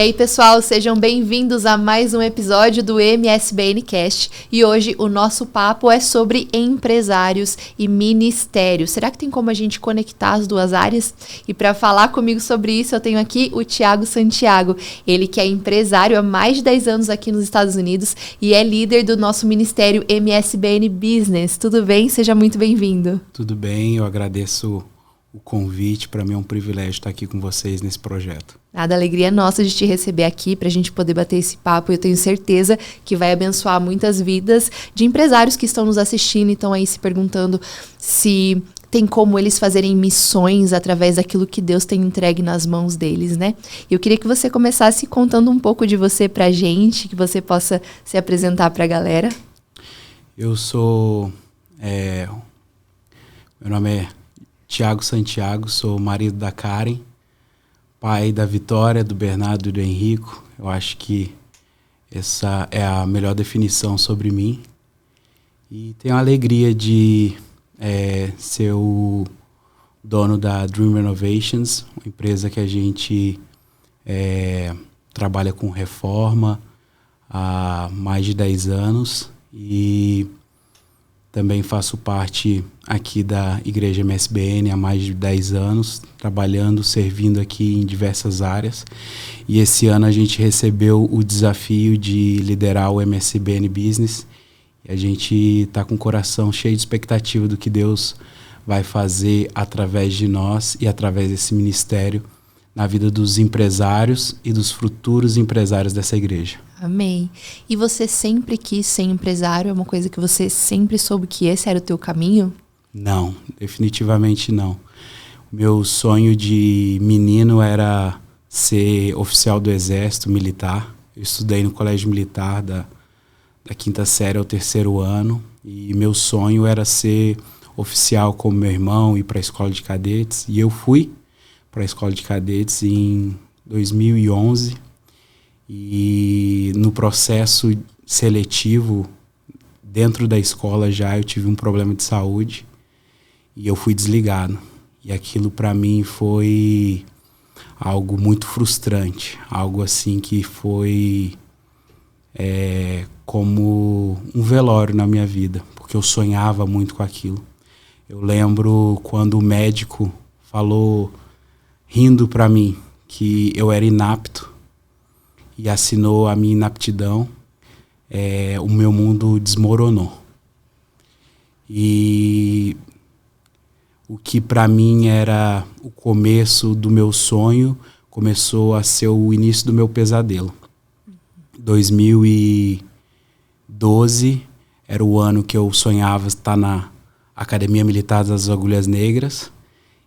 E aí, pessoal, sejam bem-vindos a mais um episódio do MSBN Cast. E hoje o nosso papo é sobre empresários e ministério. Será que tem como a gente conectar as duas áreas? E para falar comigo sobre isso, eu tenho aqui o Thiago Santiago. Ele que é empresário há mais de 10 anos aqui nos Estados Unidos e é líder do nosso ministério MSBN Business. Tudo bem? Seja muito bem-vindo. Tudo bem, eu agradeço o convite. Para mim é um privilégio estar aqui com vocês nesse projeto. Nada, a alegria é nossa de te receber aqui para a gente poder bater esse papo. Eu tenho certeza que vai abençoar muitas vidas de empresários que estão nos assistindo e estão aí se perguntando se tem como eles fazerem missões através daquilo que Deus tem entregue nas mãos deles, né? Eu queria que você começasse contando um pouco de você pra gente, que você possa se apresentar pra galera. Eu sou... meu nome é Thiago Santiago, sou marido da Karen, pai da Vitória, do Bernardo e do Henrico. Eu acho que essa é a melhor definição sobre mim. E tenho a alegria de ser o dono da Dream Renovations, uma empresa que a gente trabalha com reforma há mais de 10 anos e também faço parte aqui da Igreja MSBN há mais de 10 anos, trabalhando, servindo aqui em diversas áreas. E esse ano a gente recebeu o desafio de liderar o MSBN Business. E a gente está com o coração cheio de expectativa do que Deus vai fazer através de nós e através desse ministério na vida dos empresários e dos futuros empresários dessa igreja. Amém. E você sempre quis ser empresário? É uma coisa que você sempre soube que esse era o teu caminho? Não, definitivamente não. O meu sonho de menino era ser oficial do Exército Militar. Eu estudei no Colégio Militar da 5ª série ao 3º ano. E meu sonho era ser oficial como meu irmão, ir para a escola de cadetes. E eu fui para a escola de cadetes em 2011. E no processo seletivo, dentro da escola já, eu tive um problema de saúde e eu fui desligado. E aquilo para mim foi algo muito frustrante, algo assim que foi como um velório na minha vida, porque eu sonhava muito com aquilo. Eu lembro quando o médico falou, rindo para mim, que eu era inapto, e assinou a minha inaptidão, o meu mundo desmoronou. E o que para mim era o começo do meu sonho, começou a ser o início do meu pesadelo. 2012 era o ano que eu sonhava estar na Academia Militar das Agulhas Negras,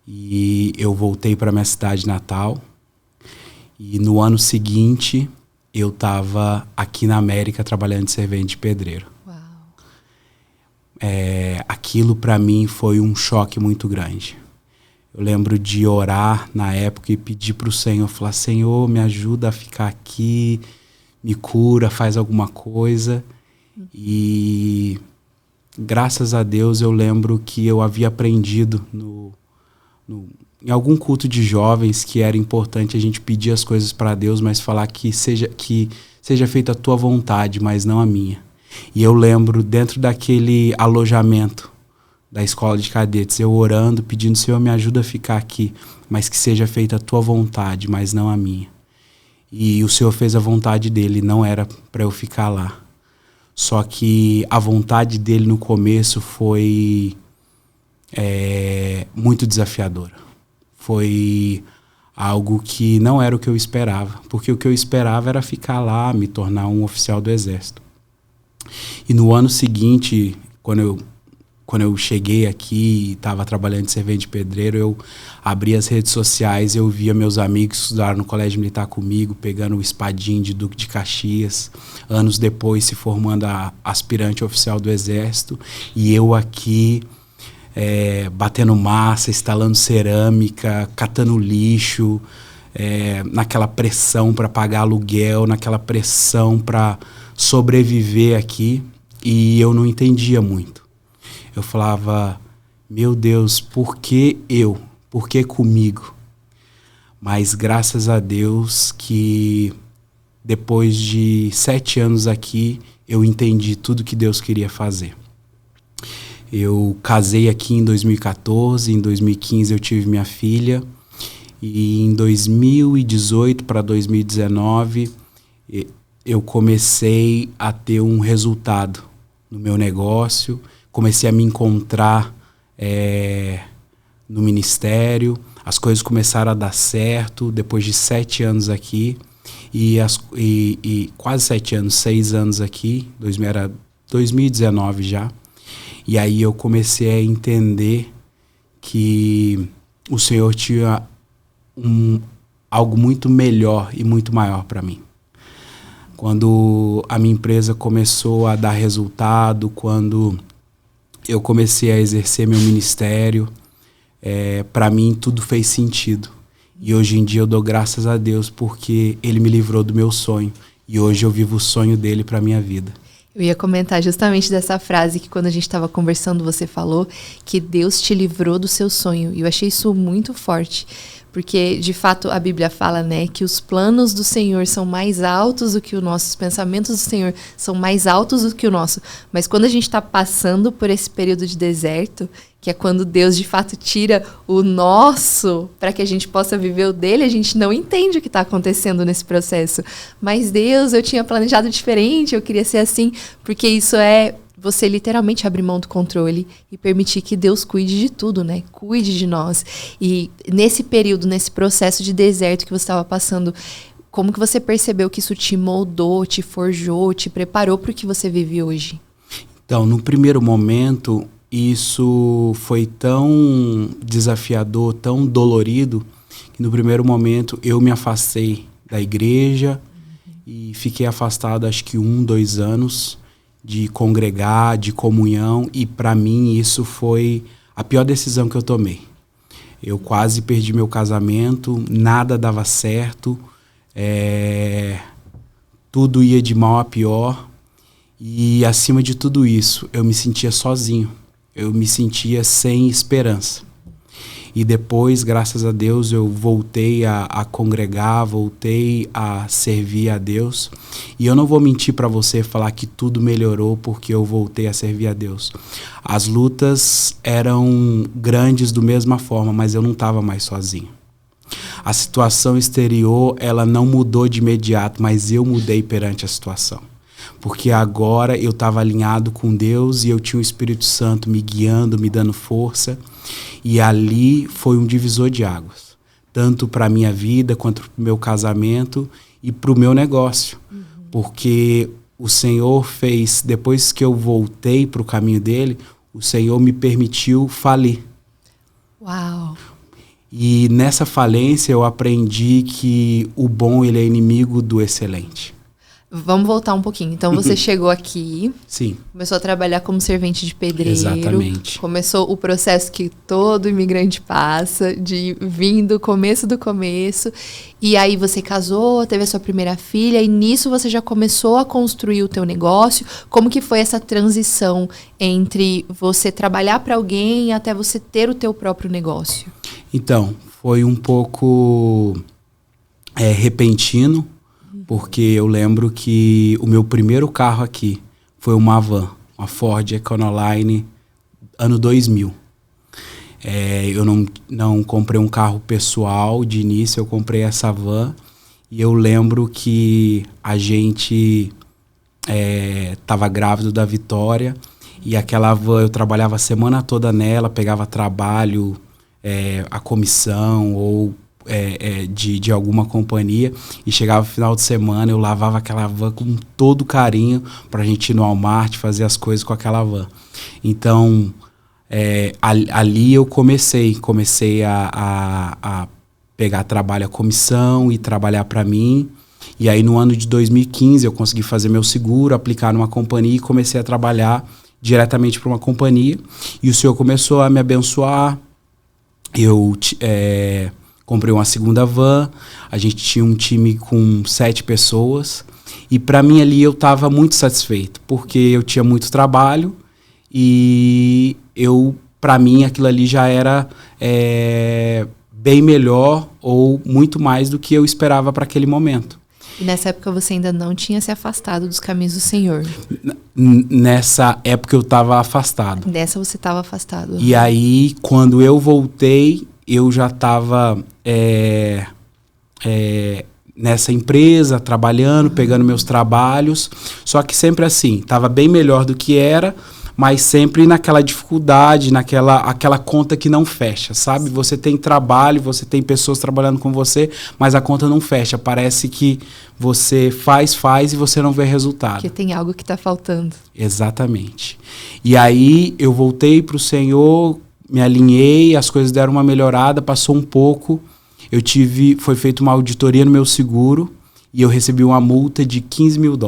e eu voltei para minha cidade natal. E no ano seguinte eu estava aqui na América trabalhando de servente de pedreiro. Uau. Aquilo para mim foi um choque muito grande. Eu lembro de orar na época e pedir para o Senhor, falar, Senhor, me ajuda a ficar aqui, me cura, faz alguma coisa. E graças a Deus eu lembro que eu havia aprendido em algum culto de jovens que era importante a gente pedir as coisas para Deus, mas falar que seja feita a tua vontade, mas não a minha. E eu lembro dentro daquele alojamento da escola de cadetes, eu orando, pedindo, Senhor, me ajuda a ficar aqui, mas que seja feita a tua vontade, mas não a minha. E o Senhor fez a vontade dele, não era para eu ficar lá. Só que a vontade dele no começo foi muito desafiadora. Foi algo que não era o que eu esperava, porque o que eu esperava era ficar lá, me tornar um oficial do Exército. E no ano seguinte, quando eu cheguei aqui e estava trabalhando de servente de pedreiro, eu abri as redes sociais, eu via meus amigos que estudaram no Colégio Militar comigo, pegando o espadinho de Duque de Caxias, anos depois se formando a aspirante oficial do Exército, e eu aqui batendo massa, instalando cerâmica, catando lixo, naquela pressão para pagar aluguel, naquela pressão para sobreviver aqui, e eu não entendia muito. Eu falava, meu Deus, por que eu? Por que comigo? Mas graças a Deus que depois de 7 anos aqui, eu entendi tudo que Deus queria fazer. Eu casei aqui em 2014, em 2015 eu tive minha filha, e em 2018 para 2019 eu comecei a ter um resultado no meu negócio, comecei a me encontrar no ministério, as coisas começaram a dar certo depois de 7 anos aqui, e quase 7 anos, 6 anos aqui, era 2019 já, e aí eu comecei a entender que o Senhor tinha algo muito melhor e muito maior para mim. Quando a minha empresa começou a dar resultado, quando eu comecei a exercer meu ministério, para mim tudo fez sentido. E hoje em dia eu dou graças a Deus porque Ele me livrou do meu sonho. E hoje eu vivo o sonho dele para minha vida. Eu ia comentar justamente dessa frase que quando a gente estava conversando você falou que Deus te livrou do seu sonho. E eu achei isso muito forte. Porque, de fato, a Bíblia fala, né, que os planos do Senhor são mais altos do que o nosso, os pensamentos do Senhor são mais altos do que o nosso. Mas quando a gente está passando por esse período de deserto, que é quando Deus, de fato, tira o nosso para que a gente possa viver o dele, a gente não entende o que está acontecendo nesse processo. Mas Deus, eu tinha planejado diferente, eu queria ser assim, porque isso é você literalmente abrir mão do controle e permitir que Deus cuide de tudo, né? Cuide de nós. E nesse período, nesse processo de deserto que você estava passando, como que você percebeu que isso te moldou, te forjou, te preparou para o que você vive hoje? Então, no primeiro momento, isso foi tão desafiador, tão dolorido, que no primeiro momento eu me afastei da igreja e fiquei afastado acho que 1-2 anos de congregar, de comunhão, e para mim isso foi a pior decisão que eu tomei. Eu quase perdi meu casamento, nada dava certo, tudo ia de mal a pior, e acima de tudo isso, eu me sentia sozinho, eu me sentia sem esperança. E depois, graças a Deus, eu voltei a congregar, voltei a servir a Deus. E eu não vou mentir para você falar que tudo melhorou porque eu voltei a servir a Deus. As lutas eram grandes da mesma forma, mas eu não estava mais sozinho. A situação exterior, ela não mudou de imediato, mas eu mudei perante a situação. Porque agora eu estava alinhado com Deus e eu tinha o Espírito Santo me guiando, me dando força. E ali foi um divisor de águas, tanto para a minha vida, quanto para o meu casamento e para o meu negócio. Porque o Senhor fez, depois que eu voltei para o caminho dele, o Senhor me permitiu falir. Uau! E nessa falência eu aprendi que o bom ele é inimigo do excelente. Vamos voltar um pouquinho. Então você chegou aqui, sim, começou a trabalhar como servente de pedreiro. Exatamente. Começou o processo que todo imigrante passa, de vir do começo, e aí você casou, teve a sua primeira filha, e nisso você já começou a construir o teu negócio. Como que foi essa transição entre você trabalhar para alguém até você ter o teu próprio negócio? Então, foi um pouco repentino, porque eu lembro que o meu primeiro carro aqui foi uma van, uma Ford Econoline, ano 2000. Eu não comprei um carro pessoal de início, eu comprei essa van, e eu lembro que a gente estava grávido da Vitória, e aquela van eu trabalhava a semana toda nela, pegava trabalho, a comissão ou de alguma companhia, e chegava no final de semana, eu lavava aquela van com todo carinho pra gente ir no Walmart, fazer as coisas com aquela van. Então, ali eu comecei a pegar trabalho a comissão e trabalhar para mim. E aí no ano de 2015 eu consegui fazer meu seguro, aplicar numa companhia e comecei a trabalhar diretamente para uma companhia. E o Senhor começou a me abençoar. Eu comprei uma segunda van, a gente tinha um time com 7 pessoas, e para mim ali eu estava muito satisfeito, porque eu tinha muito trabalho e para mim aquilo ali já era bem melhor ou muito mais do que eu esperava para aquele momento. E nessa época você ainda não tinha se afastado dos caminhos do Senhor? Nessa época eu estava afastado. Nessa você estava afastado. E aí, quando eu voltei, eu já estava nessa empresa, trabalhando, pegando meus trabalhos. Só que sempre assim, estava bem melhor do que era, mas sempre naquela dificuldade, aquela conta que não fecha, sabe? Você tem trabalho, você tem pessoas trabalhando com você, mas a conta não fecha. Parece que você faz e você não vê resultado. Porque tem algo que está faltando. Exatamente. E aí eu voltei para o Senhor, me alinhei, as coisas deram uma melhorada, passou um pouco. Foi feita uma auditoria no meu seguro e eu recebi uma multa de $15 mil.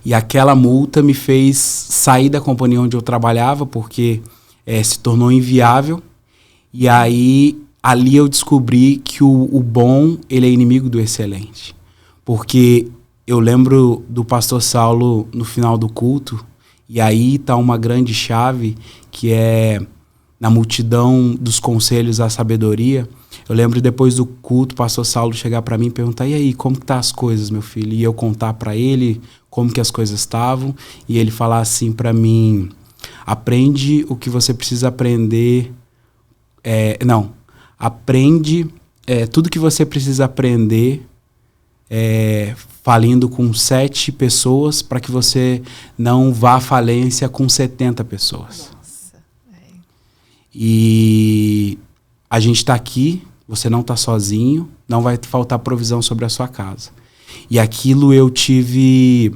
E aquela multa me fez sair da companhia onde eu trabalhava, porque se tornou inviável. E aí, ali eu descobri que o bom, ele é inimigo do excelente. Porque eu lembro do pastor Saulo no final do culto, e aí está uma grande chave, que é na multidão dos conselhos à sabedoria. Eu lembro depois do culto, o pastor Saulo chegar para mim e perguntar: e aí, como que tá as coisas, meu filho? E eu contar para ele como que as coisas estavam, e ele falar assim para mim: aprende o que você precisa aprender, aprende tudo que você precisa aprender falindo com 7 pessoas, para que você não vá à falência com 70 pessoas. Nossa. E a gente está aqui, você não está sozinho, não vai faltar provisão sobre a sua casa. E aquilo eu tive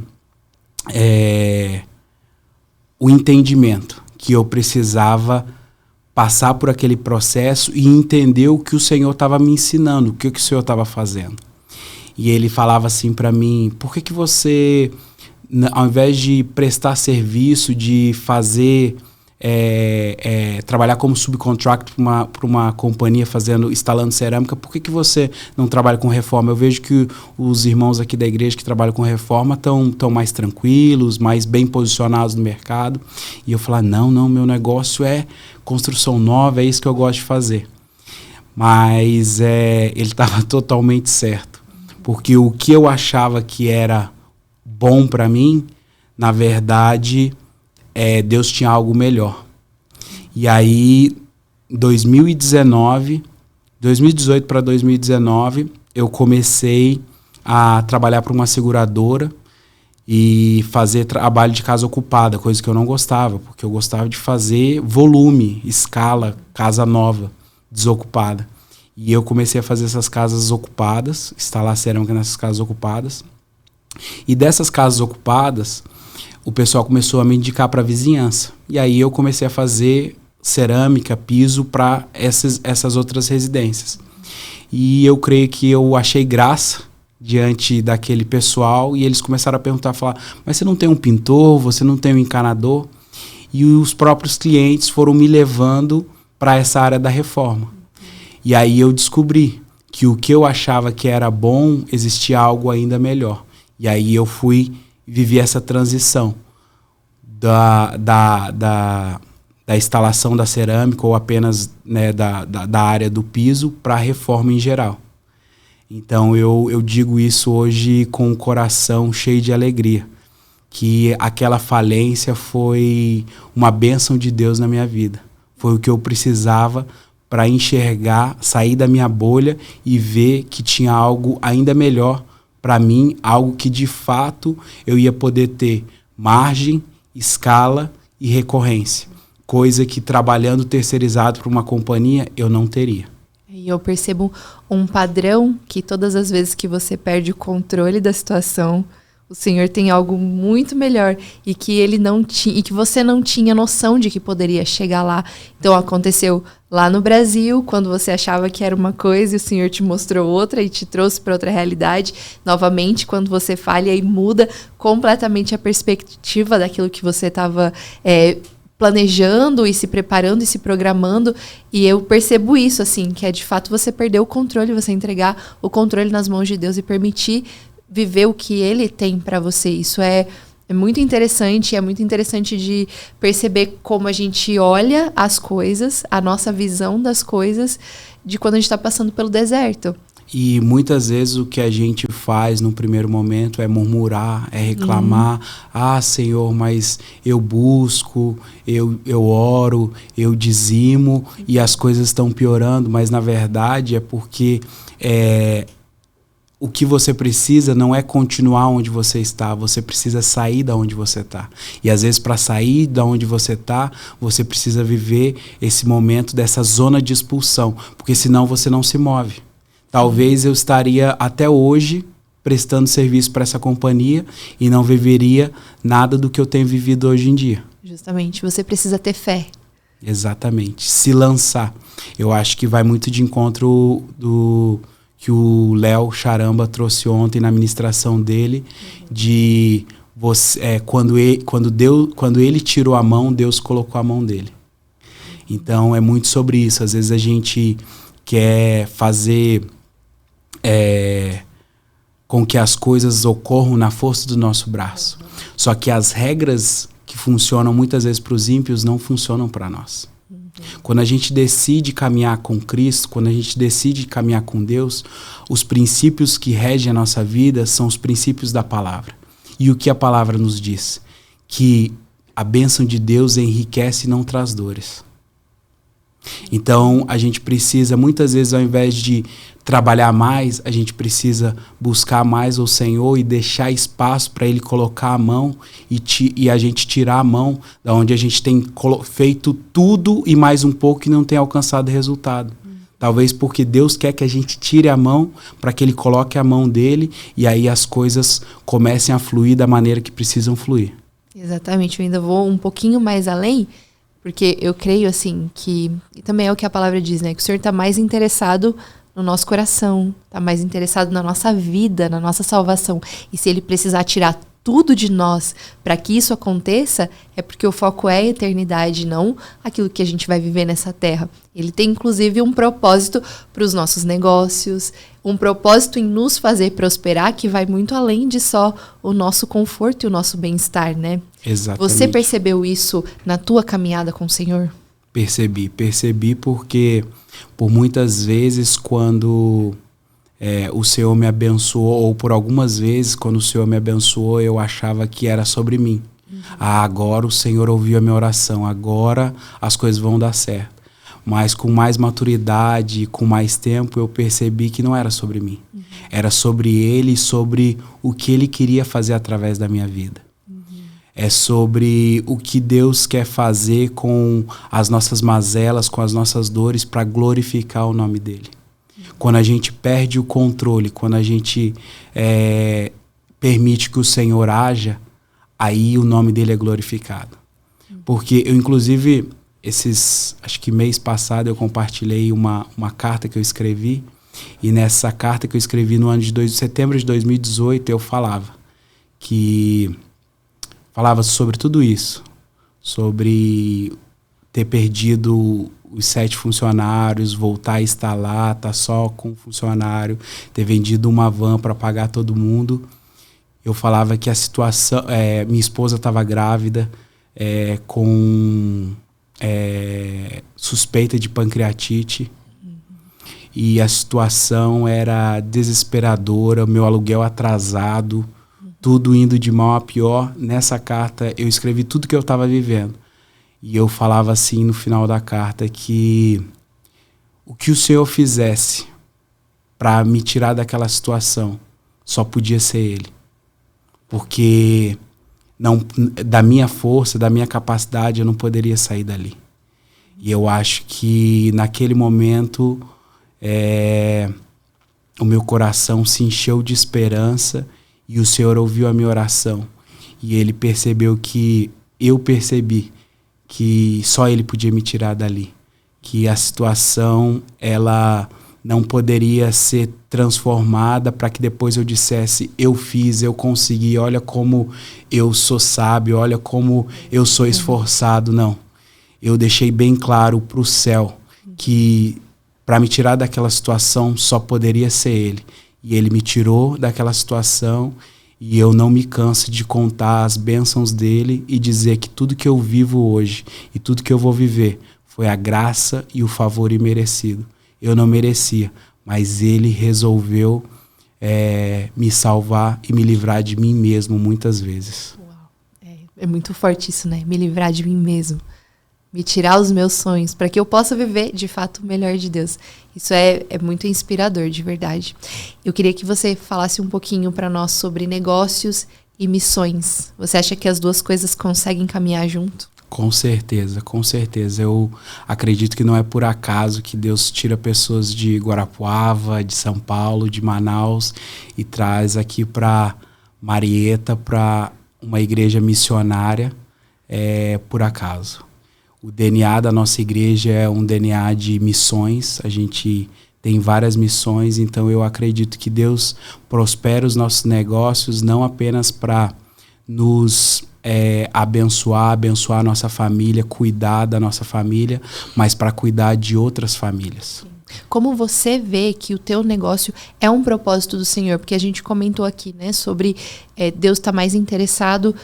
o entendimento que eu precisava passar por aquele processo e entender o que o Senhor estava me ensinando, o que o Senhor estava fazendo. E ele falava assim para mim: por que você, ao invés de prestar serviço, de fazer... trabalhar como subcontract para uma companhia instalando cerâmica, por que você não trabalha com reforma? Eu vejo que os irmãos aqui da igreja que trabalham com reforma estão mais tranquilos, mais bem posicionados no mercado. E eu falei: não, meu negócio é construção nova, é isso que eu gosto de fazer. Mas ele estava totalmente certo, porque o que eu achava que era bom para mim, na verdade... Deus tinha algo melhor. E aí, 2018 para 2019, eu comecei a trabalhar para uma seguradora e fazer trabalho de casa ocupada, coisa que eu não gostava, porque eu gostava de fazer volume, escala, casa nova, desocupada. E eu comecei a fazer essas casas ocupadas, instalar cerâmica nessas casas ocupadas. E dessas casas ocupadas, o pessoal começou a me indicar para a vizinhança. E aí eu comecei a fazer cerâmica, piso para essas outras residências. E eu creio que eu achei graça diante daquele pessoal, e eles começaram a perguntar, falar: mas você não tem um pintor, você não tem um encanador? E os próprios clientes foram me levando para essa área da reforma. E aí eu descobri que o que eu achava que era bom, existia algo ainda melhor. E aí eu vivi essa transição da instalação da cerâmica, ou apenas da área do piso, para a reforma em geral. Então eu digo isso hoje com o coração cheio de alegria, que aquela falência foi uma bênção de Deus na minha vida. Foi o que eu precisava para enxergar, sair da minha bolha e ver que tinha algo ainda melhor para mim, algo que de fato eu ia poder ter margem, escala e recorrência. Coisa que trabalhando terceirizado para uma companhia eu não teria. E eu percebo um padrão, que todas as vezes que você perde o controle da situação, o Senhor tem algo muito melhor e que ele não tinha, e que você não tinha noção de que poderia chegar lá. Então aconteceu lá no Brasil, quando você achava que era uma coisa e o Senhor te mostrou outra e te trouxe para outra realidade. Novamente, quando você falha, e muda completamente a perspectiva daquilo que você estava planejando e se preparando e se programando. E eu percebo isso, assim, que é de fato você perder o controle, você entregar o controle nas mãos de Deus e permitir viver o que Ele tem para você. Isso é muito interessante, é muito interessante de perceber como a gente olha as coisas, a nossa visão das coisas, de quando a gente está passando pelo deserto. E muitas vezes o que a gente faz no primeiro momento é murmurar, é reclamar. Ah, Senhor, mas eu busco, eu oro, eu dizimo e as coisas estão piorando. Mas na verdade é porque o que você precisa não é continuar onde você está, você precisa sair da onde você está. E às vezes para sair da onde você está, você precisa viver esse momento dessa zona de expulsão, porque senão você não se move. Talvez eu estaria até hoje prestando serviço para essa companhia e não viveria nada do que eu tenho vivido hoje em dia. Justamente, você precisa ter fé. Exatamente, se lançar. Eu acho que vai muito de encontro do que o Léo Charamba trouxe ontem na ministração dele, de você, quando ele tirou a mão, Deus colocou a mão dele. Então é muito sobre isso. Às vezes a gente quer fazer com que as coisas ocorram na força do nosso braço. Só que as regras que funcionam muitas vezes para os ímpios não funcionam para nós. Quando a gente decide caminhar com Cristo, quando a gente decide caminhar com Deus, os princípios que regem a nossa vida são os princípios da palavra. E o que a palavra nos diz? Que a bênção de Deus enriquece e não traz dores. Então, a gente precisa, muitas vezes, ao invés de trabalhar mais, a gente precisa buscar mais o Senhor e deixar espaço para Ele colocar a mão e a gente tirar a mão da onde a gente tem feito tudo e mais um pouco e não tem alcançado resultado. Talvez porque Deus quer que a gente tire a mão para que Ele coloque a mão dele e aí as coisas comecem a fluir da maneira que precisam fluir. Exatamente, eu ainda vou um pouquinho mais além, porque eu creio assim que, e também é o que a palavra diz, né, que o Senhor está mais interessado no nosso coração, está mais interessado na nossa vida, na nossa salvação. E se Ele precisar tirar tudo de nós para que isso aconteça, é porque o foco é a eternidade, não aquilo que a gente vai viver nessa terra. Ele tem, inclusive, um propósito para os nossos negócios, um propósito em nos fazer prosperar, que vai muito além de só o nosso conforto e o nosso bem-estar, né? Exatamente. Você percebeu isso na tua caminhada com o Senhor? Percebi porque por muitas vezes quando o Senhor me abençoou, ou por algumas vezes quando o Senhor me abençoou, eu achava que era sobre mim. Agora o Senhor ouviu a minha oração, agora as coisas vão dar certo. Mas com mais maturidade, com mais tempo, eu percebi que não era sobre mim. Era sobre Ele e sobre o que Ele queria fazer através da minha vida. É sobre o que Deus quer fazer com as nossas mazelas, com as nossas dores, para glorificar o nome dEle. Quando a gente perde o controle, quando a gente permite que o Senhor haja, aí o nome dEle é glorificado. Porque eu, inclusive, acho que mês passado eu compartilhei uma carta que eu escrevi, e nessa carta que eu escrevi no ano de setembro de 2018, eu falava sobre tudo isso, sobre ter perdido os 7 funcionários, voltar a estar lá, estar só com o funcionário, ter vendido uma van para pagar todo mundo. Eu falava que a situação, minha esposa estava grávida, com suspeita de pancreatite, e a situação era desesperadora, meu aluguel atrasado, tudo indo de mal a pior. Nessa carta eu escrevi tudo que eu estava vivendo. E eu falava assim no final da carta que o que o Senhor fizesse para me tirar daquela situação só podia ser Ele. Porque não, da minha força, da minha capacidade, eu não poderia sair dali. E eu acho que naquele momento o meu coração se encheu de esperança. E o Senhor ouviu a minha oração. E Ele percebeu que eu percebi que só Ele podia me tirar dali. Que a situação, ela não poderia ser transformada para que depois eu dissesse, eu fiz, eu consegui, olha como eu sou sábio, olha como eu sou esforçado. Não. Eu deixei bem claro para o céu que para me tirar daquela situação só poderia ser Ele. E Ele me tirou daquela situação e eu não me canso de contar as bênçãos dEle e dizer que tudo que eu vivo hoje e tudo que eu vou viver foi a graça e o favor imerecido. Eu não merecia, mas Ele resolveu me salvar e me livrar de mim mesmo muitas vezes. Uau. É muito forte isso, né? Me livrar de mim mesmo. Me tirar os meus sonhos, para que eu possa viver, de fato, o melhor de Deus. Isso é muito inspirador, de verdade. Eu queria que você falasse um pouquinho para nós sobre negócios e missões. Você acha que as duas coisas conseguem caminhar junto? Com certeza, com certeza. Eu acredito que não é por acaso que Deus tira pessoas de Guarapuava, de São Paulo, de Manaus e traz aqui para Marieta, para uma igreja missionária, por acaso. O DNA da nossa igreja é um DNA de missões, a gente tem várias missões, então eu acredito que Deus prospera os nossos negócios não apenas para nos abençoar a nossa família, cuidar da nossa família, mas para cuidar de outras famílias. Como você vê que o teu negócio é um propósito do Senhor? Porque a gente comentou aqui, né, sobre Deus estar mais interessado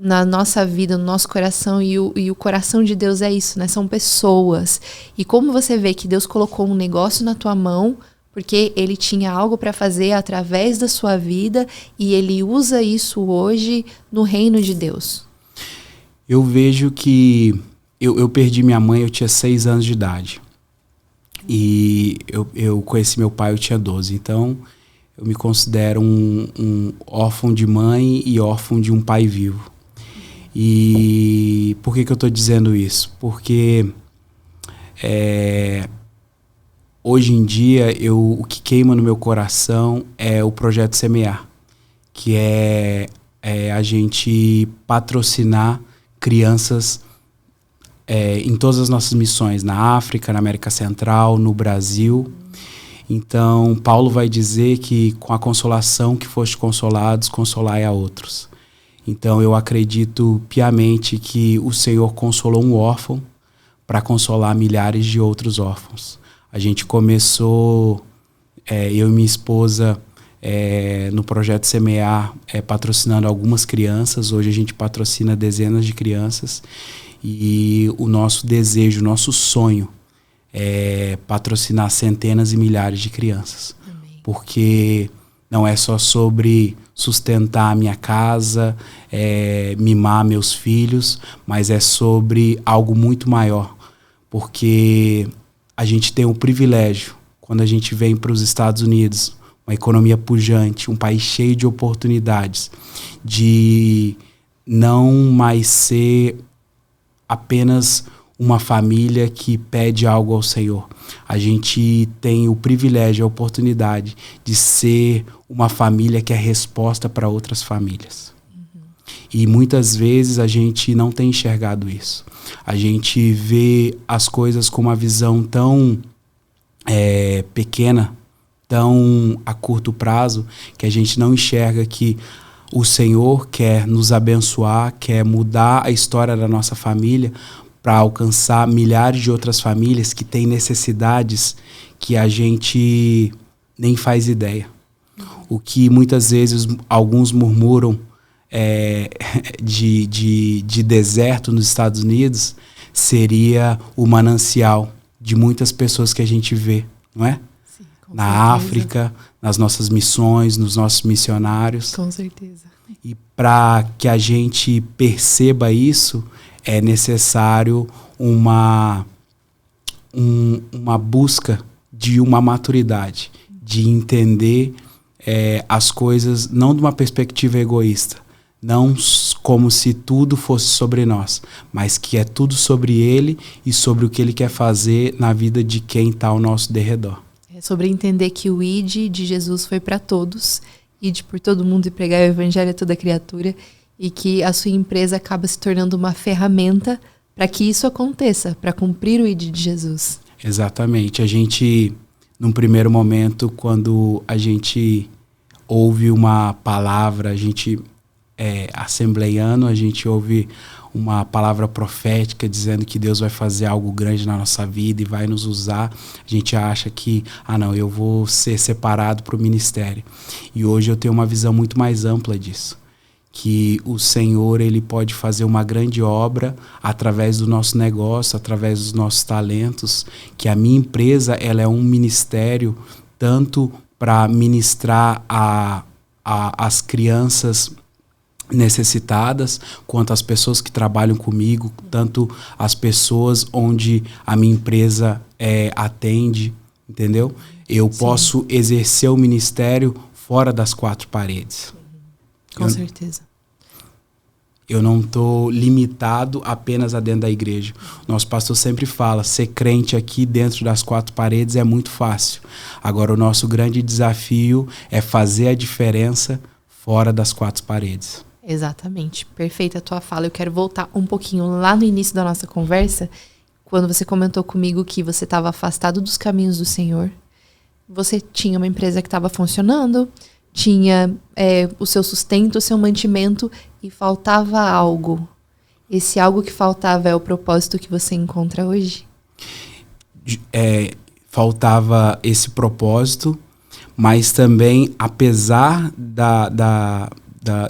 na nossa vida, no nosso coração, e o coração de Deus é isso, né? São pessoas. E como você vê que Deus colocou um negócio na tua mão, porque Ele tinha algo para fazer através da sua vida, e Ele usa isso hoje no reino de Deus? Eu vejo que eu perdi minha mãe, eu tinha 6 anos de idade. E eu conheci meu pai, eu tinha 12. Então, eu me considero um órfão de mãe e órfão de um pai vivo. E por que eu estou dizendo isso? Porque hoje em dia o que queima no meu coração é o projeto Semear, que é a gente patrocinar crianças em todas as nossas missões, na África, na América Central, no Brasil. Então, Paulo vai dizer que com a consolação que foste consolados, consolai a outros. Então, eu acredito piamente que o Senhor consolou um órfão para consolar milhares de outros órfãos. A gente começou, eu e minha esposa, no projeto Semear, patrocinando algumas crianças. Hoje a gente patrocina dezenas de crianças. E o nosso desejo, o nosso sonho é patrocinar centenas e milhares de crianças. Amém. Porque não é só sobre sustentar a minha casa, mimar meus filhos, mas é sobre algo muito maior. Porque a gente tem o privilégio, quando a gente vem para os Estados Unidos, uma economia pujante, um país cheio de oportunidades, de não mais ser apenas uma família que pede algo ao Senhor. A gente tem o privilégio, a oportunidade de ser uma família que é resposta para outras famílias. Uhum. E muitas vezes a gente não tem enxergado isso. A gente vê as coisas com uma visão tão pequena, tão a curto prazo, que a gente não enxerga que o Senhor quer nos abençoar, quer mudar a história da nossa família para alcançar milhares de outras famílias que têm necessidades que a gente nem faz ideia. O que muitas vezes alguns murmuram de deserto nos Estados Unidos seria o manancial de muitas pessoas que a gente vê, não é? Sim, com na certeza. África, nas nossas missões, nos nossos missionários. Com certeza. E para que a gente perceba isso, é necessário uma busca de uma maturidade, de entender as coisas não de uma perspectiva egoísta, não como se tudo fosse sobre nós, mas que é tudo sobre Ele e sobre o que Ele quer fazer na vida de quem está ao nosso derredor. É sobre entender que o ID de Jesus foi para todos, ide por todo mundo e pregar o evangelho a toda criatura, e que a sua empresa acaba se tornando uma ferramenta para que isso aconteça, para cumprir o ID de Jesus. Exatamente. A gente, num primeiro momento, quando a gente ouve uma palavra, a gente assembleiano, a gente ouve uma palavra profética dizendo que Deus vai fazer algo grande na nossa vida e vai nos usar, a gente acha que, não, eu vou ser separado para o ministério. E hoje eu tenho uma visão muito mais ampla disso, que o Senhor, Ele pode fazer uma grande obra através do nosso negócio, através dos nossos talentos, que a minha empresa, ela é um ministério tanto para ministrar as crianças necessitadas, quanto as pessoas que trabalham comigo, tanto as pessoas onde a minha empresa atende, entendeu? Eu posso exercer o ministério fora das quatro paredes. Com certeza. Eu não estou limitado apenas a dentro da igreja. Nosso pastor sempre fala, ser crente aqui dentro das quatro paredes é muito fácil. Agora, o nosso grande desafio é fazer a diferença fora das quatro paredes. Exatamente. Perfeita a tua fala. Eu quero voltar um pouquinho lá no início da nossa conversa, quando você comentou comigo que você estava afastado dos caminhos do Senhor. Você tinha uma empresa que estava funcionando, tinha o seu sustento, o seu mantimento, e faltava algo. Esse algo que faltava é o propósito que você encontra hoje? Faltava esse propósito, mas também, apesar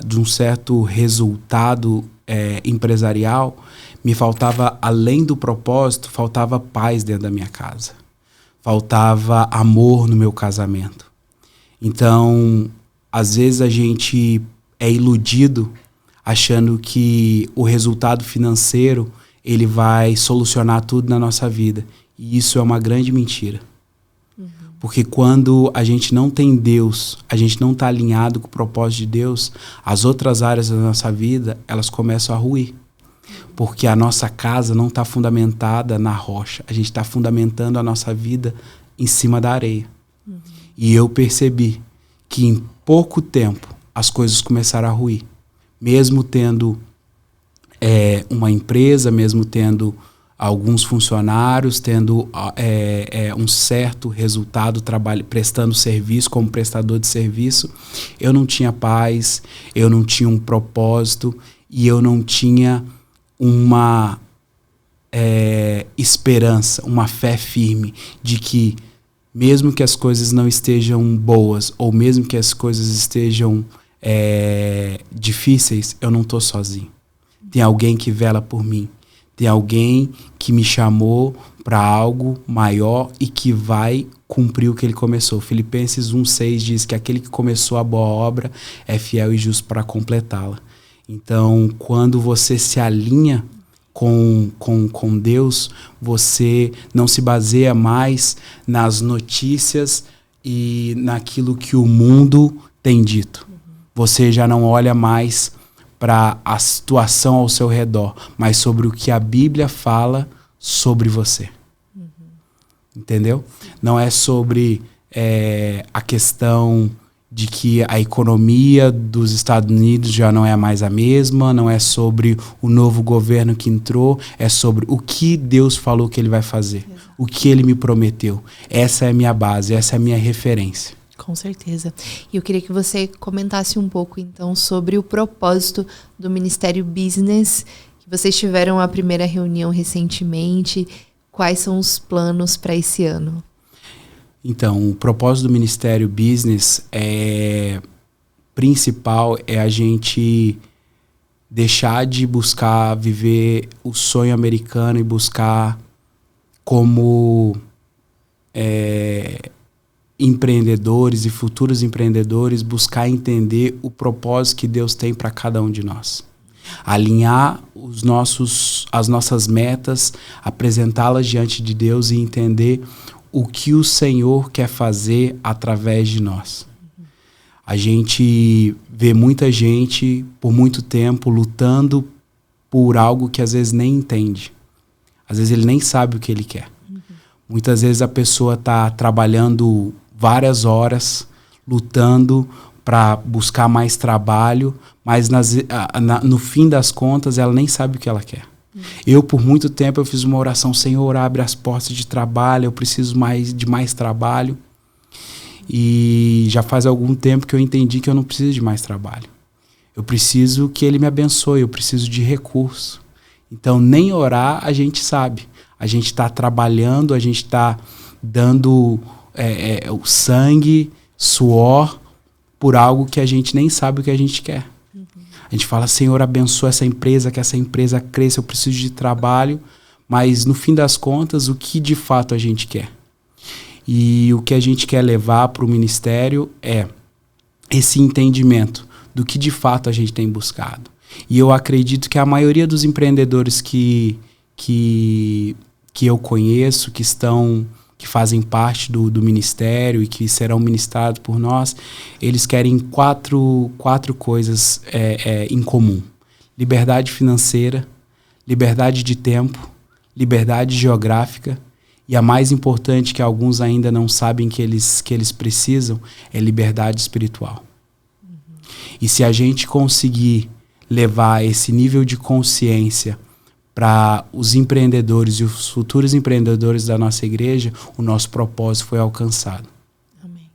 de um certo resultado empresarial, me faltava, além do propósito, faltava paz dentro da minha casa. Faltava amor no meu casamento. Então, às vezes a gente é iludido achando que o resultado financeiro ele vai solucionar tudo na nossa vida. E isso é uma grande mentira. Porque quando a gente não tem Deus, a gente não está alinhado com o propósito de Deus, as outras áreas da nossa vida, elas começam a ruir. Porque a nossa casa não está fundamentada na rocha. A gente está fundamentando a nossa vida em cima da areia. E eu percebi que em pouco tempo as coisas começaram a ruir. Mesmo tendo uma empresa, mesmo tendo alguns funcionários, tendo um certo resultado, prestando serviço como prestador de serviço, eu não tinha paz, eu não tinha um propósito e eu não tinha uma esperança, uma fé firme de que mesmo que as coisas não estejam boas ou mesmo que as coisas estejam difíceis, eu não estou sozinho. Tem alguém que vela por mim. Tem alguém que me chamou para algo maior e que vai cumprir o que ele começou. Filipenses 1,6 diz que aquele que começou a boa obra é fiel e justo para completá-la. Então, quando você se alinha com Deus, você não se baseia mais nas notícias e naquilo que o mundo tem dito. Você já não olha mais para a situação ao seu redor, mas sobre o que a Bíblia fala sobre você. Entendeu? Não é sobre a questão de que a economia dos Estados Unidos já não é mais a mesma, não é sobre o novo governo que entrou, é sobre o que Deus falou que ele vai fazer, o que ele me prometeu. Essa é a minha base, essa é a minha referência. Com certeza. E eu queria que você comentasse um pouco, então, sobre o propósito do Ministério Business, que vocês tiveram a primeira reunião recentemente. Quais são os planos para esse ano? Então, o propósito do Ministério Business principal é a gente deixar de buscar viver o sonho americano e buscar como empreendedores e futuros empreendedores, buscar entender o propósito que Deus tem para cada um de nós. Alinhar as nossas metas, apresentá-las diante de Deus e entender o que o Senhor quer fazer através de nós. A gente vê muita gente, por muito tempo, lutando por algo que às vezes nem entende. Às vezes ele nem sabe o que ele quer. Muitas vezes a pessoa está trabalhando várias horas, lutando para buscar mais trabalho, mas no fim das contas ela nem sabe o que ela quer. Eu, por muito tempo, eu fiz uma oração: Senhor, abre as portas de trabalho, eu preciso de mais trabalho. E já faz algum tempo que eu entendi que eu não preciso de mais trabalho. Eu preciso que Ele me abençoe, eu preciso de recurso. Então, nem orar a gente sabe. A gente está trabalhando, a gente está dando o sangue, suor, por algo que a gente nem sabe o que a gente quer. A gente fala: Senhor, abençoa essa empresa, que essa empresa cresça, eu preciso de trabalho. Mas, no fim das contas, o que de fato a gente quer? E o que a gente quer levar para o ministério é esse entendimento do que de fato a gente tem buscado. E eu acredito que a maioria dos empreendedores que eu conheço, que fazem parte do ministério e que serão ministrados por nós, eles querem quatro coisas em comum: liberdade financeira, liberdade de tempo, liberdade geográfica e a mais importante, que alguns ainda não sabem que eles precisam, é liberdade espiritual. E se a gente conseguir levar esse nível de consciência para os empreendedores e os futuros empreendedores da nossa igreja, o nosso propósito foi alcançado. Amém.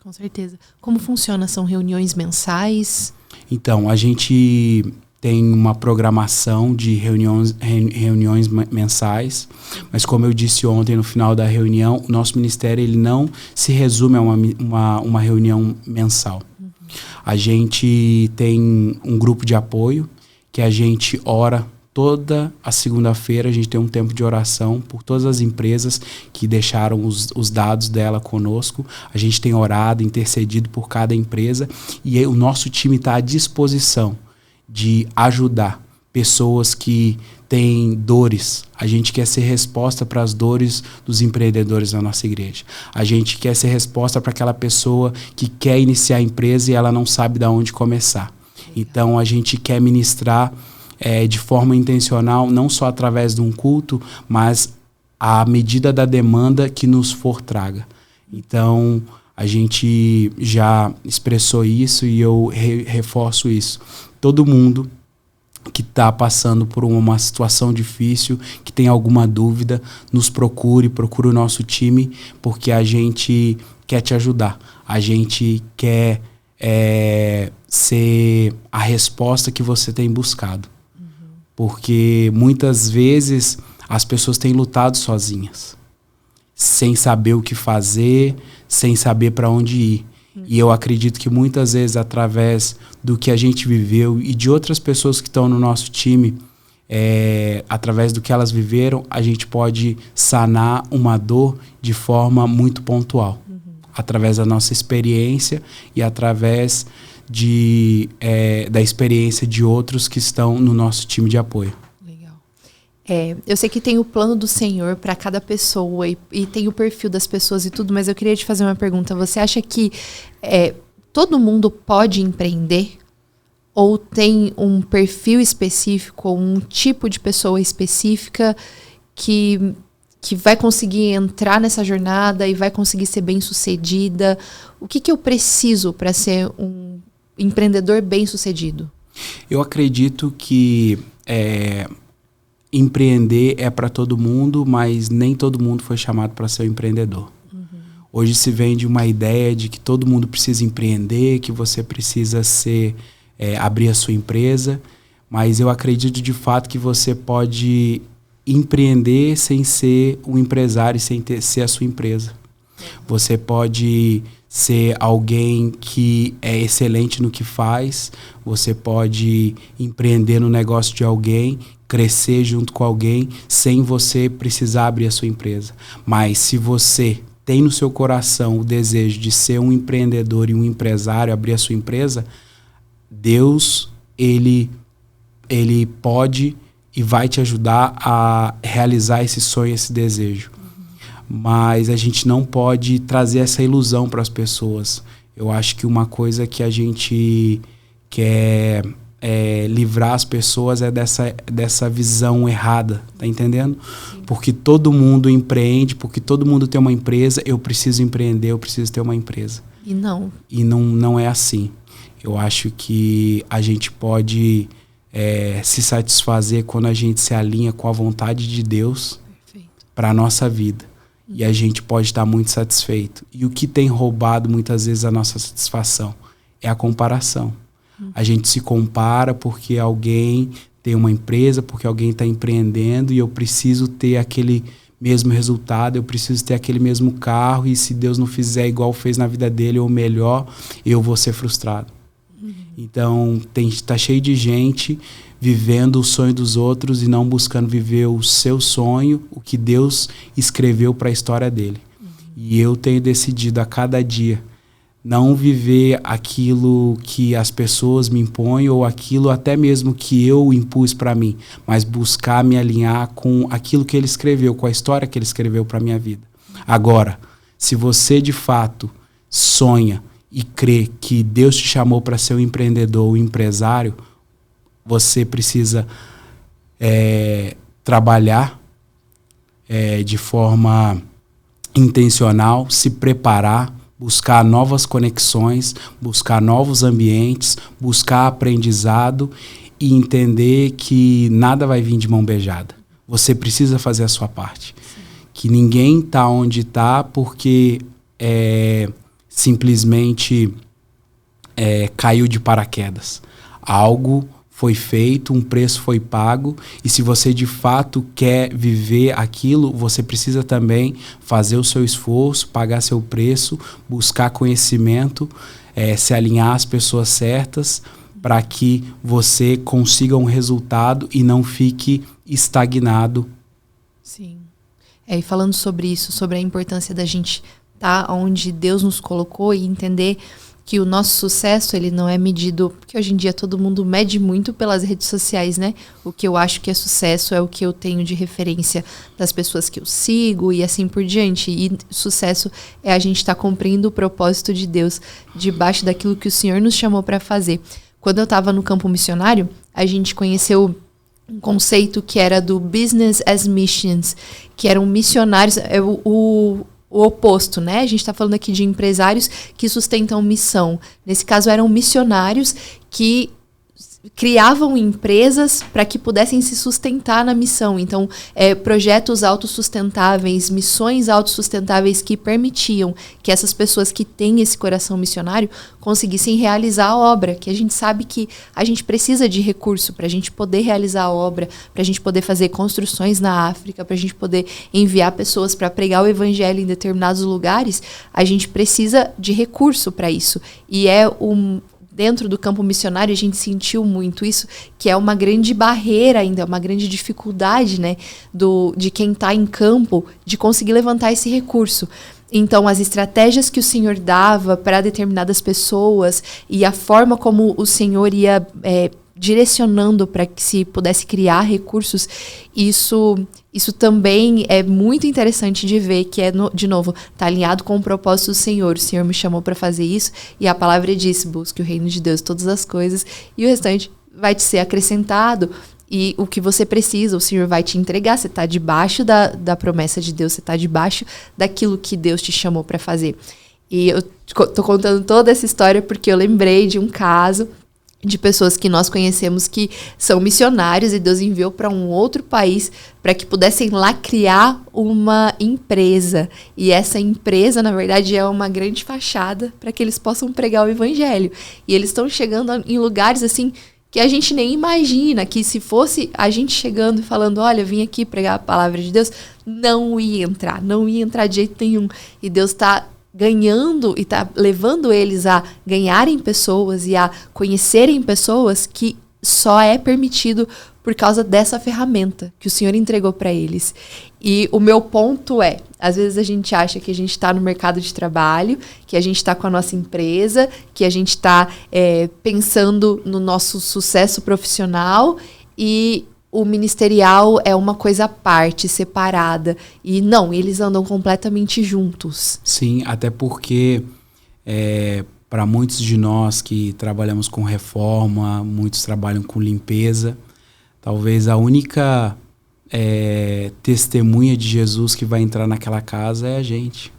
Com certeza. Como funciona? São reuniões mensais? Então, a gente tem uma programação de reuniões mensais, mas como eu disse ontem no final da reunião, o nosso ministério ele não se resume a uma reunião mensal. A gente tem um grupo de apoio que a gente ora toda a segunda-feira. A gente tem um tempo de oração por todas as empresas que deixaram os dados dela conosco. A gente tem orado, intercedido por cada empresa e o nosso time está à disposição de ajudar pessoas que têm dores. A gente quer ser resposta para as dores dos empreendedores da nossa igreja. A gente quer ser resposta para aquela pessoa que quer iniciar a empresa e ela não sabe de onde começar. Então a gente quer ministrar de forma intencional, não só através de um culto, mas à medida da demanda que nos for traga. Então a gente já expressou isso e eu reforço isso. Todo mundo que está passando por uma situação difícil, que tem alguma dúvida, nos procure o nosso time, porque a gente quer te ajudar. A gente quer ser a resposta que você tem buscado. Porque muitas vezes as pessoas têm lutado sozinhas, sem saber o que fazer, sem saber para onde ir. E eu acredito que muitas vezes, através do que a gente viveu e de outras pessoas que estão no nosso time, através do que elas viveram, a gente pode sanar uma dor de forma muito pontual. Através da nossa experiência e através da experiência de outros que estão no nosso time de apoio. Legal. Eu sei que tem o plano do Senhor para cada pessoa e tem o perfil das pessoas e tudo, mas eu queria te fazer uma pergunta. Você acha que todo mundo pode empreender? Ou tem um perfil específico, ou um tipo de pessoa específica que vai conseguir entrar nessa jornada e vai conseguir ser bem-sucedida? O que eu preciso para ser um empreendedor bem-sucedido? Eu acredito que empreender é para todo mundo, mas nem todo mundo foi chamado para ser um empreendedor. Hoje se vende uma ideia de que todo mundo precisa empreender, que você precisa abrir a sua empresa, mas eu acredito de fato que você pode empreender sem ser um empresário, sem ser a sua empresa. Você pode ser alguém que é excelente no que faz, você pode empreender no negócio de alguém, crescer junto com alguém, sem você precisar abrir a sua empresa. Mas se você tem no seu coração o desejo de ser um empreendedor e um empresário, abrir a sua empresa, Deus, ele pode e vai te ajudar a realizar esse sonho, esse desejo. Mas a gente não pode trazer essa ilusão para as pessoas. Eu acho que uma coisa que a gente quer livrar as pessoas é dessa visão errada, tá entendendo? Sim. Porque todo mundo empreende, porque todo mundo tem uma empresa, eu preciso empreender, eu preciso ter uma empresa. E não é assim. Eu acho que a gente pode se satisfazer quando a gente se alinha com a vontade de Deus para a nossa vida. E a gente pode estar muito satisfeito. E o que tem roubado muitas vezes a nossa satisfação é a comparação. A gente se compara porque alguém tem uma empresa, porque alguém está empreendendo e eu preciso ter aquele mesmo resultado, eu preciso ter aquele mesmo carro e se Deus não fizer igual fez na vida dele ou melhor, eu vou ser frustrado. Então tá cheio de gente vivendo o sonho dos outros e não buscando viver o seu sonho, o que Deus escreveu para a história dele. E eu tenho decidido a cada dia não viver aquilo que as pessoas me impõem ou aquilo até mesmo que eu impus para mim, mas buscar me alinhar com aquilo que ele escreveu, com a história que ele escreveu para minha vida. Agora, se você de fato sonha e crê que Deus te chamou para ser um empreendedor, um empresário, você precisa trabalhar de forma intencional, se preparar, buscar novas conexões, buscar novos ambientes, buscar aprendizado e entender que nada vai vir de mão beijada. Você precisa fazer a sua parte. Sim. Que ninguém está onde está porque simplesmente caiu de paraquedas. Algo foi feito, um preço foi pago, e se você de fato quer viver aquilo, você precisa também fazer o seu esforço, pagar seu preço, buscar conhecimento, se alinhar às pessoas certas, para que você consiga um resultado e não fique estagnado. Sim. E falando sobre isso, sobre a importância da gente estar onde Deus nos colocou e entender que o nosso sucesso, ele não é medido, porque hoje em dia todo mundo mede muito pelas redes sociais, né? O que eu acho que é sucesso é o que eu tenho de referência das pessoas que eu sigo e assim por diante. E sucesso é a gente estar cumprindo o propósito de Deus debaixo daquilo que o Senhor nos chamou para fazer. Quando eu estava no campo missionário, a gente conheceu um conceito que era do Business as Missions, que eram missionários, o oposto, né? A gente está falando aqui de empresários que sustentam missão. Nesse caso, eram missionários que criavam empresas para que pudessem se sustentar na missão. Então, projetos autossustentáveis, missões autossustentáveis que permitiam que essas pessoas que têm esse coração missionário conseguissem realizar a obra, que a gente sabe que a gente precisa de recurso para a gente poder realizar a obra, para a gente poder fazer construções na África, para a gente poder enviar pessoas para pregar o evangelho em determinados lugares. A gente precisa de recurso para isso. E dentro do campo missionário, a gente sentiu muito isso, que é uma grande barreira ainda, uma grande dificuldade, né, de quem está em campo, de conseguir levantar esse recurso. Então, as estratégias que o Senhor dava para determinadas pessoas e a forma como o Senhor ia direcionando para que se pudesse criar recursos, isso também é muito interessante de ver, que de novo, está alinhado com o propósito do Senhor. O Senhor me chamou para fazer isso e a palavra diz: busque o reino de Deus, todas as coisas, e o restante vai te ser acrescentado. E o que você precisa, o Senhor vai te entregar. Você está debaixo da promessa de Deus, você está debaixo daquilo que Deus te chamou para fazer. E eu tô contando toda essa história porque eu lembrei de um caso de pessoas que nós conhecemos que são missionários e Deus enviou para um outro país para que pudessem lá criar uma empresa. E essa empresa, na verdade, é uma grande fachada para que eles possam pregar o evangelho. E eles estão chegando em lugares assim que a gente nem imagina, que se fosse a gente chegando e falando: olha, vim aqui pregar a palavra de Deus, não ia entrar de jeito nenhum. E Deus está ganhando e está levando eles a ganharem pessoas e a conhecerem pessoas, que só é permitido por causa dessa ferramenta que o Senhor entregou para eles. E o meu ponto às vezes a gente acha que a gente está no mercado de trabalho, que a gente está com a nossa empresa, que a gente está pensando no nosso sucesso profissional, e o ministerial é uma coisa à parte, separada. E não, eles andam completamente juntos. Sim, até porque para muitos de nós que trabalhamos com reforma, muitos trabalham com limpeza, talvez a única testemunha de Jesus que vai entrar naquela casa é a gente.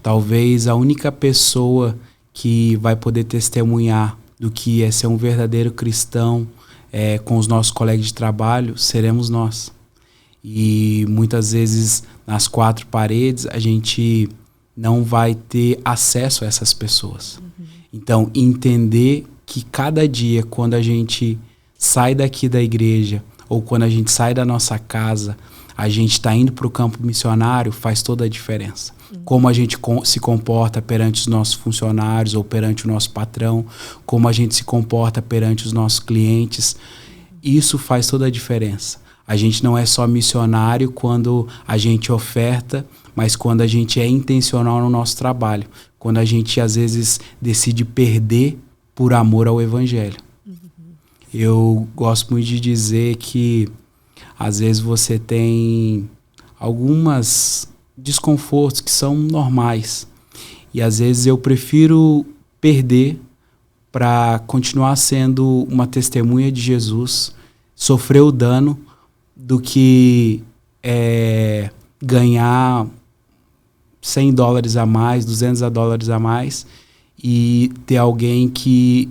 Talvez a única pessoa que vai poder testemunhar do que é ser um verdadeiro cristão com os nossos colegas de trabalho seremos nós. E muitas vezes nas quatro paredes a gente não vai ter acesso a essas pessoas. Uhum. Então, entender que cada dia, quando a gente sai daqui da igreja ou quando a gente sai da nossa casa, a gente está indo para o campo missionário, faz toda a diferença. Como a gente se comporta perante os nossos funcionários ou perante o nosso patrão, como a gente se comporta perante os nossos clientes, isso faz toda a diferença. A gente não é só missionário quando a gente oferta, mas quando a gente é intencional no nosso trabalho. Quando a gente, às vezes, decide perder por amor ao Evangelho. Eu gosto muito de dizer que, às vezes, você tem algumas desconfortos que são normais. E, às vezes, eu prefiro perder para continuar sendo uma testemunha de Jesus, sofrer o dano, do que ganhar $100 a mais, $200 a mais, e ter alguém que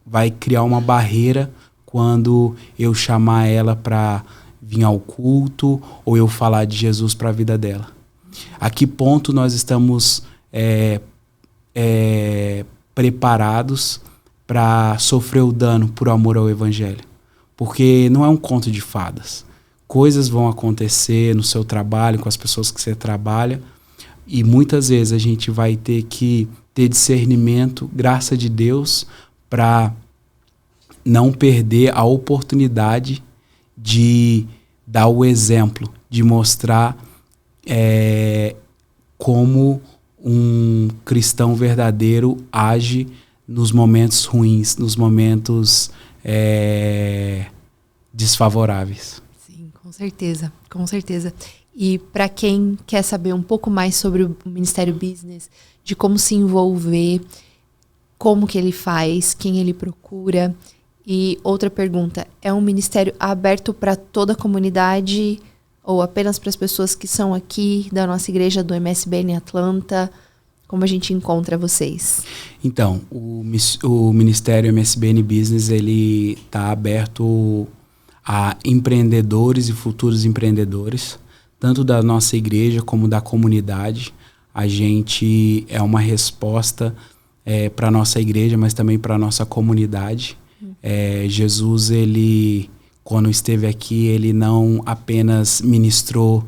vai criar uma barreira quando eu chamar ela para vir ao culto ou eu falar de Jesus para a vida dela. A que ponto nós estamos preparados para sofrer o dano por amor ao Evangelho? Porque não é um conto de fadas. Coisas vão acontecer no seu trabalho, com as pessoas que você trabalha, e muitas vezes a gente vai ter que ter discernimento, graça de Deus, para não perder a oportunidade de dar o exemplo, de mostrar como um cristão verdadeiro age nos momentos ruins, nos momentos desfavoráveis. Sim, com certeza, com certeza. E para quem quer saber um pouco mais sobre o Ministério Business, de como se envolver, como que ele faz, quem ele procura. E outra pergunta, é um ministério aberto para toda a comunidade ou apenas para as pessoas que são aqui da nossa igreja do MSBN Atlanta? Como a gente encontra vocês? Então, o Ministério MSBN Business, ele está aberto a empreendedores e futuros empreendedores, tanto da nossa igreja como da comunidade. A gente é uma resposta para a nossa igreja, mas também para a nossa comunidade. Jesus, ele, quando esteve aqui, ele não apenas ministrou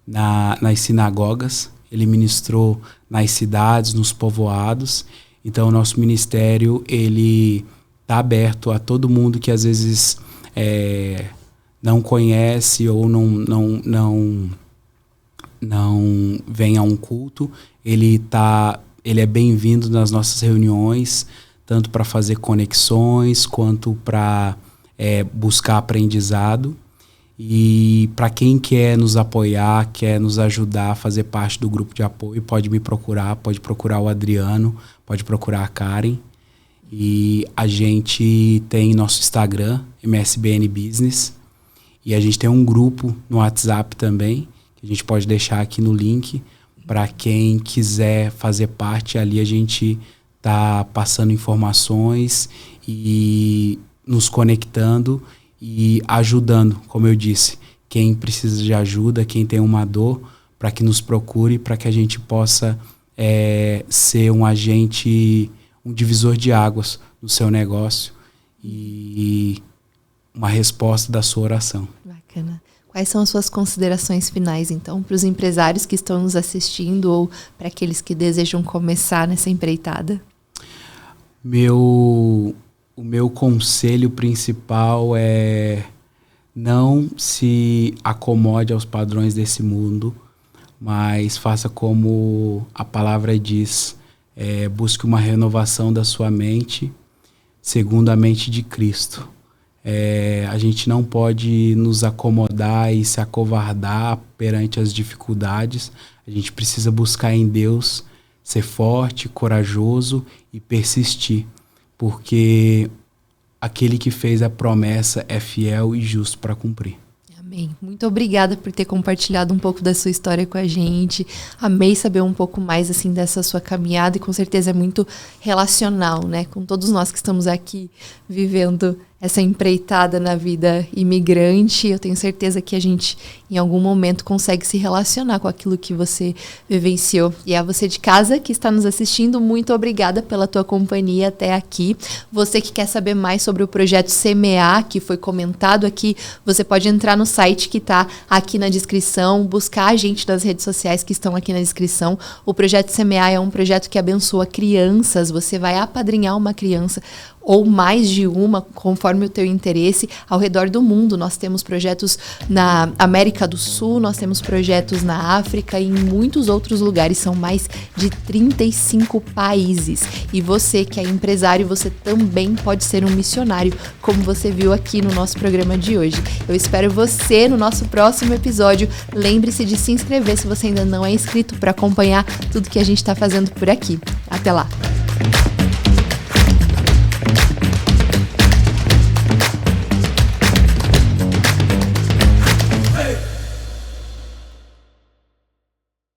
nas sinagogas, ele ministrou nas cidades, nos povoados. Então, o nosso ministério, ele está aberto a todo mundo que às vezes não conhece ou não vem a um culto. Ele é bem-vindo nas nossas reuniões, tanto para fazer conexões, quanto para buscar aprendizado. E para quem quer nos apoiar, quer nos ajudar a fazer parte do grupo de apoio, pode me procurar, pode procurar o Adriano, pode procurar a Karen. E a gente tem nosso Instagram, MSBN Business, e a gente tem um grupo no WhatsApp também, que a gente pode deixar aqui no link, para quem quiser fazer parte. Ali a gente está passando informações e nos conectando e ajudando, como eu disse, quem precisa de ajuda, quem tem uma dor, para que nos procure, para que a gente possa ser um agente, um divisor de águas no seu negócio e uma resposta da sua oração. Bacana. Quais são as suas considerações finais, então, para os empresários que estão nos assistindo ou para aqueles que desejam começar nessa empreitada? O meu conselho principal é: não se acomode aos padrões desse mundo, mas faça como a palavra diz, busque uma renovação da sua mente, segundo a mente de Cristo. A gente não pode nos acomodar e se acovardar perante as dificuldades. A gente precisa buscar em Deus, ser forte, corajoso e persistir, porque aquele que fez a promessa é fiel e justo para cumprir. Amém. Muito obrigada por ter compartilhado um pouco da sua história com a gente. Amei saber um pouco mais assim dessa sua caminhada, e com certeza é muito relacional, né, com todos nós que estamos aqui vivendo essa empreitada na vida imigrante. Eu tenho certeza que a gente, em algum momento, consegue se relacionar com aquilo que você vivenciou. E a você de casa que está nos assistindo, muito obrigada pela tua companhia até aqui. Você que quer saber mais sobre o projeto Semear, que foi comentado aqui, você pode entrar no site que está aqui na descrição, buscar a gente nas redes sociais que estão aqui na descrição. O projeto Semear é um projeto que abençoa crianças. Você vai apadrinhar uma criança ou mais de uma, conforme o teu interesse, ao redor do mundo. Nós temos projetos na América do Sul, nós temos projetos na África e em muitos outros lugares. São mais de 35 países. E você que é empresário, você também pode ser um missionário, como você viu aqui no nosso programa de hoje. Eu espero você no nosso próximo episódio. Lembre-se de se inscrever se você ainda não é inscrito para acompanhar tudo que a gente está fazendo por aqui. Até lá!